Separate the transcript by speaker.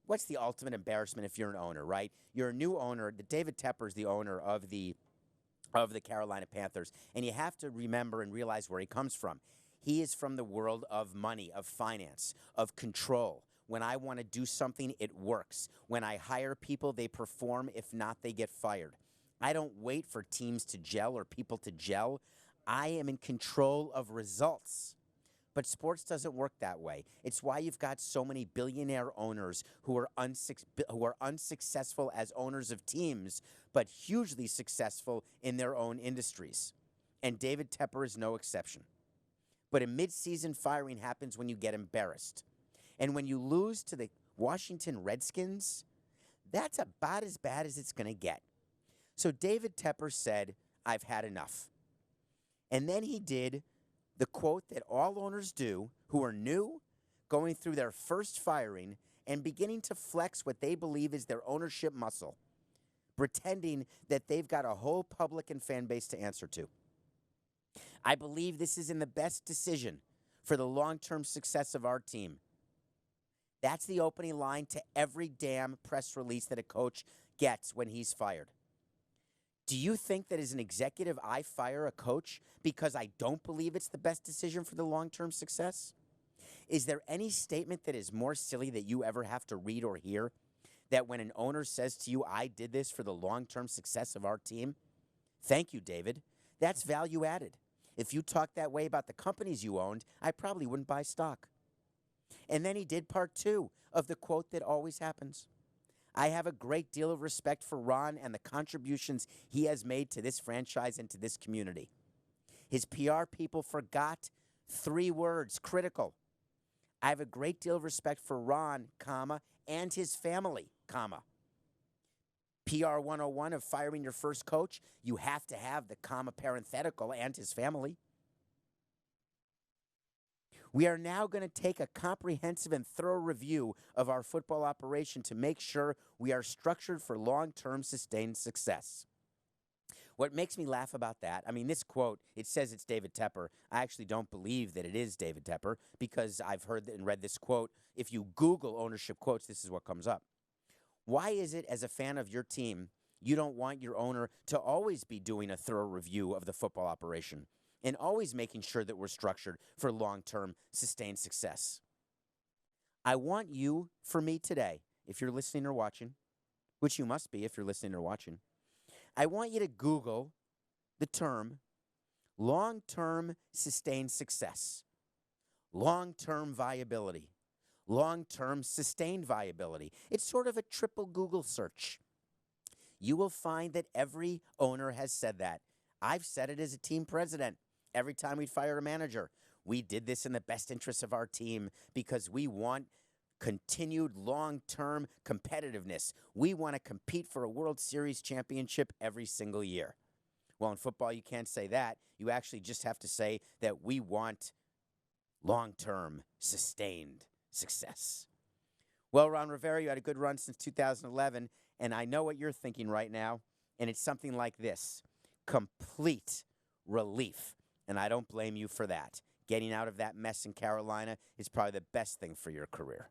Speaker 1: what's the ultimate embarrassment if you're an owner, right? You're a new owner. David Tepper is the owner of the Carolina Panthers, and you have to remember and realize where he comes from. He is from the world of money, of finance, of control. When I want to do something, it works. When I hire people, they perform. If not, they get fired. I don't wait for teams to gel or people to gel. I am in control of results. But sports doesn't work that way. It's why you've got so many billionaire owners who are unsuccessful as owners of teams, but hugely successful in their own industries. And David Tepper is no exception. But a mid-season firing happens when you get embarrassed. And when you lose to the Washington Redskins, that's about as bad as it's going to get. So David Tepper said, I've had enough. And then he did the quote that all owners do who are new, going through their first firing, and beginning to flex what they believe is their ownership muscle, pretending that they've got a whole public and fan base to answer to. I believe this is in the best decision for the long-term success of our team. That's the opening line to every damn press release that a coach gets when he's fired. Do you think that as an executive, I fire a coach because I don't believe it's the best decision for the long-term success? Is there any statement that is more silly that you ever have to read or hear? That when an owner says to you, I did this for the long-term success of our team? Thank you, David. That's value added. If you talked that way about the companies you owned, I probably wouldn't buy stock. And then he did part two of the quote that always happens. I have a great deal of respect for Ron and the contributions he has made to this franchise and to this community. His PR people forgot 3 words, critical. I have a great deal of respect for Ron, comma, and his family, comma. PR 101 of firing your first coach, you have to have the comma parenthetical and his family. We are now going to take a comprehensive and thorough review of our football operation to make sure we are structured for long-term sustained success. What makes me laugh about that, I mean, this quote, it says it's David Tepper. I actually don't believe that it is David Tepper because I've heard and read this quote. If you Google ownership quotes, this is what comes up. Why is it, as a fan of your team, you don't want your owner to always be doing a thorough review of the football operation and always making sure that we're structured for long-term sustained success? I want you, for me today, if you're listening or watching, which you must be if you're listening or watching, I want you to Google the term long-term sustained success, long-term viability, long-term sustained viability. It's sort of a triple Google search. You will find that every owner has said that. I've said it as a team president. Every time we fire a manager, we did this in the best interest of our team because we want continued long-term competitiveness. We want to compete for a World Series championship every single year. Well, in football, you can't say that. You actually just have to say that we want long-term sustained success. Well, Ron Rivera, you had a good run since 2011, and I know what you're thinking right now, and it's something like this: complete relief. And I don't blame you for that. Getting out of that mess in Carolina is probably the best thing for your career.